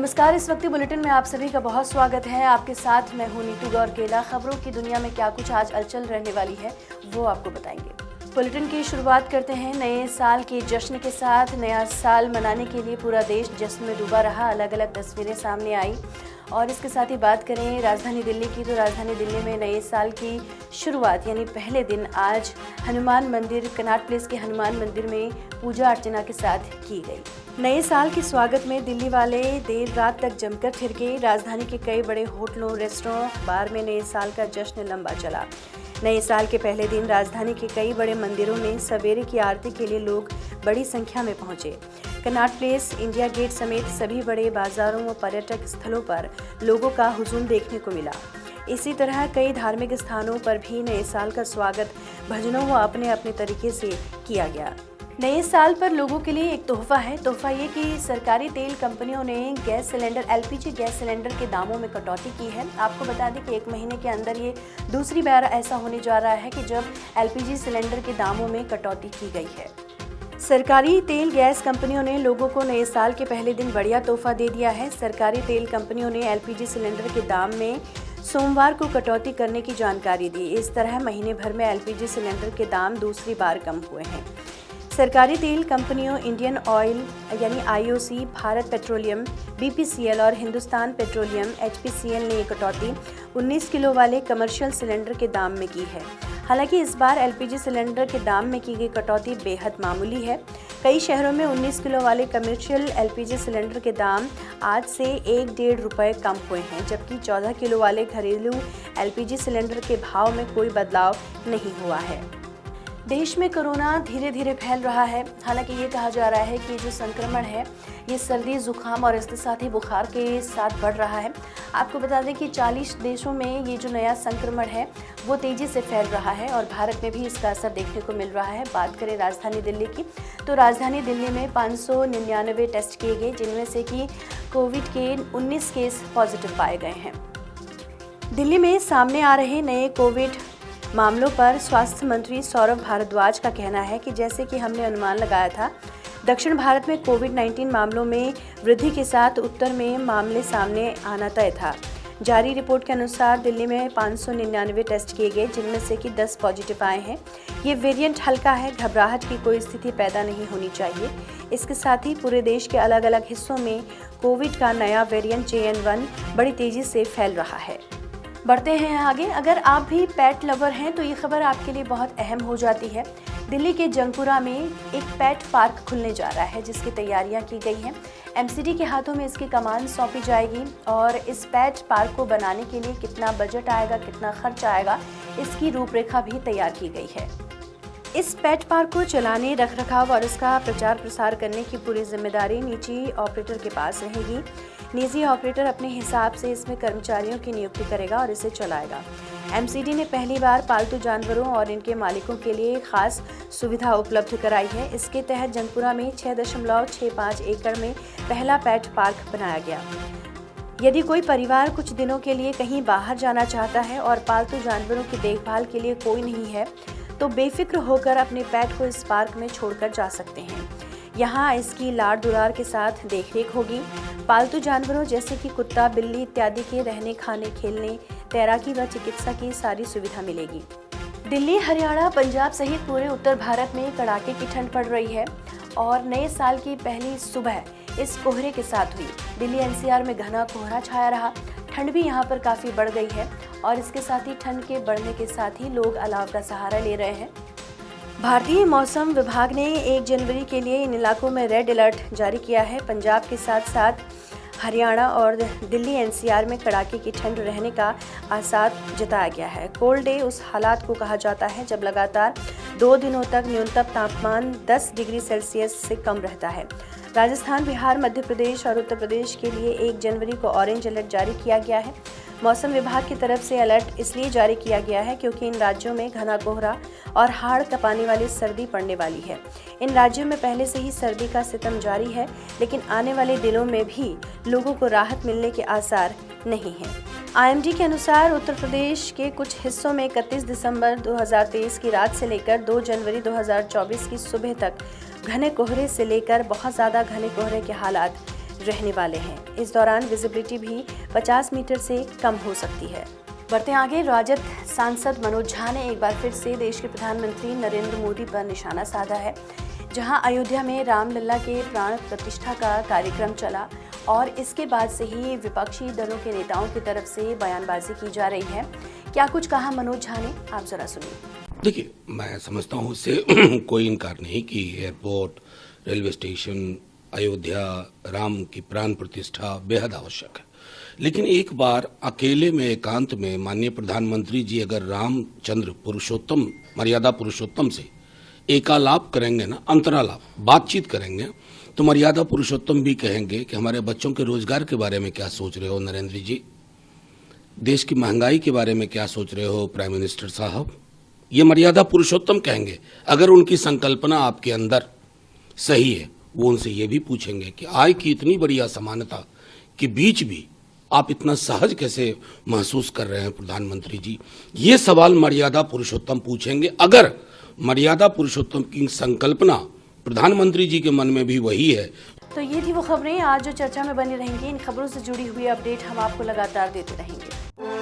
नमस्कार। इस वक्त बुलेटिन में आप सभी का बहुत स्वागत है। आपके साथ मैं हूं नीतू गौरकेला। खबरों की दुनिया में क्या कुछ आज हलचल रहने वाली है वो आपको बताएंगे। बुलेटिन की शुरुआत करते हैं नए साल के जश्न के साथ। नया साल मनाने के लिए पूरा देश जश्न में डूबा रहा। अलग अलग तस्वीरें सामने आई और इसके साथ ही बात करें राजधानी दिल्ली की, तो राजधानी दिल्ली में नए साल की शुरुआत यानी पहले दिन आज हनुमान मंदिर, कनॉट प्लेस के हनुमान मंदिर में पूजा अर्चना के साथ की गई। नए साल के स्वागत में दिल्ली वाले देर रात तक जमकर थिर गए। राजधानी के कई बड़े होटलों, रेस्टोरेंट, बार में नए साल का जश्न लंबा चला। नए साल के पहले दिन राजधानी के कई बड़े मंदिरों में सवेरे की आरती के लिए लोग बड़ी संख्या में पहुंचे। कनॉट प्लेस, इंडिया गेट समेत सभी बड़े बाजारों व पर्यटक स्थलों पर लोगों का हुजूम देखने को मिला। इसी तरह कई धार्मिक स्थानों पर भी नए साल का स्वागत भजनों व अपने अपने तरीके से किया गया। नए साल पर लोगों के लिए एक तोहफा है। तोहफा ये कि सरकारी तेल कंपनियों ने gas cylinder, LPG gas cylinder के दामों में कटौती की है। आपको बता दें कि एक महीने के अंदर ये दूसरी बार ऐसा होने जा रहा है कि जब एलपीजी सिलेंडर के दामों में कटौती की गई है। सरकारी तेल गैस कंपनियों ने लोगों को नए साल के पहले दिन बढ़िया तोहफा दे दिया है। सरकारी तेल कंपनियों ने एलपीजी सिलेंडर के दाम में सोमवार को कटौती करने की जानकारी दी। इस तरह महीने भर में एलपीजी सिलेंडर के दाम दूसरी बार कम हुए हैं। सरकारी तेल कंपनियों इंडियन ऑयल यानी आईओसी, भारत पेट्रोलियम, बीपीसीएल और हिंदुस्तान पेट्रोलियम एचपीसीएल ने ये कटौती 19 किलो वाले कमर्शियल सिलेंडर के दाम में की है। हालांकि इस बार एलपीजी सिलेंडर के दाम में की गई कटौती बेहद मामूली है। कई शहरों में 19 किलो वाले कमर्शियल एलपीजी सिलेंडर के दाम आज से 1-1.5 रुपये कम हुए हैं, जबकि 14 किलो वाले घरेलू एलपीजी सिलेंडर के भाव में कोई बदलाव नहीं हुआ है। देश में कोरोना धीरे धीरे फैल रहा है। हालांकि ये कहा जा रहा है कि जो संक्रमण है ये सर्दी, जुकाम और इसके साथ ही बुखार के साथ बढ़ रहा है। आपको बता दें कि 40 देशों में ये जो नया संक्रमण है वो तेज़ी से फैल रहा है और भारत में भी इसका असर देखने को मिल रहा है। बात करें राजधानी दिल्ली की, तो राजधानी दिल्ली में 599 टेस्ट किए गए, जिनमें से कि कोविड के 19 केस पॉजिटिव पाए गए हैं। दिल्ली में सामने आ रहे नए कोविड मामलों पर स्वास्थ्य मंत्री सौरभ भारद्वाज का कहना है कि जैसे कि हमने अनुमान लगाया था, दक्षिण भारत में कोविड-19 मामलों में वृद्धि के साथ उत्तर में मामले सामने आना तय था। जारी रिपोर्ट के अनुसार दिल्ली में 599 टेस्ट किए गए, जिनमें से कि 10 पॉजिटिव आए हैं। ये वेरिएंट हल्का है, घबराहट की कोई स्थिति पैदा नहीं होनी चाहिए। इसके साथ ही पूरे देश के अलग अलग हिस्सों में कोविड का नया वेरिएंट JN1 बड़ी तेज़ी से फैल रहा है। बढ़ते हैं आगे। अगर आप भी पेट लवर हैं तो ये खबर आपके लिए बहुत अहम हो जाती है। दिल्ली के जंगपुरा में एक पेट पार्क खुलने जा रहा है, जिसकी तैयारियां की गई हैं। MCD के हाथों में इसकी कमान सौंपी जाएगी और इस पेट पार्क को बनाने के लिए कितना बजट आएगा, कितना खर्च आएगा, इसकी रूपरेखा भी तैयार की गई है। इस पेट पार्क को चलाने, रखरखाव और इसका प्रचार प्रसार करने की पूरी जिम्मेदारी निजी ऑपरेटर के पास रहेगी। निजी ऑपरेटर अपने हिसाब से इसमें कर्मचारियों की नियुक्ति करेगा और इसे चलाएगा। MCD ने पहली बार पालतू जानवरों और इनके मालिकों के लिए खास सुविधा उपलब्ध कराई है। इसके तहत जंगपुरा में 6.65 एकड़ में पहला पेट पार्क बनाया गया। यदि कोई परिवार कुछ दिनों के लिए कहीं बाहर जाना चाहता है और पालतू जानवरों की देखभाल के लिए कोई नहीं है, तो बेफिक्र होकर अपने पेट को इस पार्क में छोड़कर जा सकते हैं। यहाँ इसकी लाड़ दुलार के साथ देखरेख होगी। पालतू जानवरों जैसे कि कुत्ता, बिल्ली इत्यादि के रहने, खाने, खेलने, तैराकी व चिकित्सा की सारी सुविधा मिलेगी। दिल्ली, हरियाणा, पंजाब सहित पूरे उत्तर भारत में कड़ाके की ठंड पड़ रही है और नए साल की पहली सुबह इस कोहरे के साथ हुई। दिल्ली NCR में घना कोहरा छाया रहा। ठंड भी यहाँ पर काफ़ी बढ़ गई है और इसके साथ ही ठंड के बढ़ने के साथ ही लोग अलाव का सहारा ले रहे हैं। भारतीय मौसम विभाग ने 1 जनवरी के लिए इन इलाकों में रेड अलर्ट जारी किया है। पंजाब के साथ साथ हरियाणा और दिल्ली NCR में कड़ाके की ठंड रहने का आसार जताया गया है। कोल्ड डे उस हालात को कहा जाता है जब लगातार 2 दिनों तक न्यूनतम तापमान 10 डिग्री सेल्सियस से कम रहता है। राजस्थान, बिहार, मध्य प्रदेश और उत्तर प्रदेश के लिए 1 जनवरी को ऑरेंज अलर्ट जारी किया गया है। मौसम विभाग की तरफ से अलर्ट इसलिए जारी किया गया है क्योंकि इन राज्यों में घना कोहरा और हाड़ कपाने वाली सर्दी पड़ने वाली है। इन राज्यों में पहले से ही सर्दी का सितम जारी है, लेकिन आने वाले दिनों में भी लोगों को राहत मिलने के आसार नहीं हैं। IMD के अनुसार उत्तर प्रदेश के कुछ हिस्सों में 31 दिसंबर 2023 की रात से लेकर 2 जनवरी 2024 की सुबह तक घने कोहरे से लेकर बहुत ज़्यादा घने कोहरे के हालात रहने वाले हैं। इस दौरान विजिबिलिटी भी 50 मीटर से कम हो सकती है। बढ़ते आगे, राजद सांसद मनोज झा ने एक बार फिर से देश के प्रधानमंत्री नरेंद्र मोदी पर निशाना साधा है। जहां अयोध्या में रामलला के प्राण प्रतिष्ठा का कार्यक्रम चला और इसके बाद से ही विपक्षी दलों के नेताओं की तरफ से बयानबाजी की जा रही है। क्या कुछ कहा मनोज झा ने, आप जरा सुनिए। देखिए, मैं समझता हूँ इससे कोई इनकार नहीं कि airport, railway station, Ayodhya, Ram की प्राण प्रतिष्ठा बेहद आवश्यक है। लेकिन एक बार अकेले में, एकांत में माननीय प्रधानमंत्री जी अगर रामचंद्र पुरुषोत्तम, मर्यादा पुरुषोत्तम से एकालाप करेंगे ना, अंतरालाप, बातचीत करेंगे, तो मर्यादा पुरुषोत्तम भी कहेंगे कि हमारे बच्चों के रोजगार के बारे में क्या सोच रहे हो नरेंद्र जी, देश की महंगाई के बारे में क्या सोच रहे हो प्राइम मिनिस्टर साहब। ये मर्यादा पुरुषोत्तम कहेंगे। अगर उनकी संकल्पना आपके अंदर सही है, वो उनसे ये भी पूछेंगे कि आय की इतनी बड़ी असमानता के बीच भी आप इतना सहज कैसे महसूस कर रहे हैं प्रधानमंत्री जी। ये सवाल मर्यादा पुरुषोत्तम पूछेंगे। अगर मर्यादा पुरुषोत्तम की संकल्पना प्रधानमंत्री जी के मन में भी वही है। तो ये थी वो खबरें आज जो चर्चा में बनी रहेंगी। इन खबरों से जुड़ी हुई अपडेट हम आपको लगातार देते रहेंगे।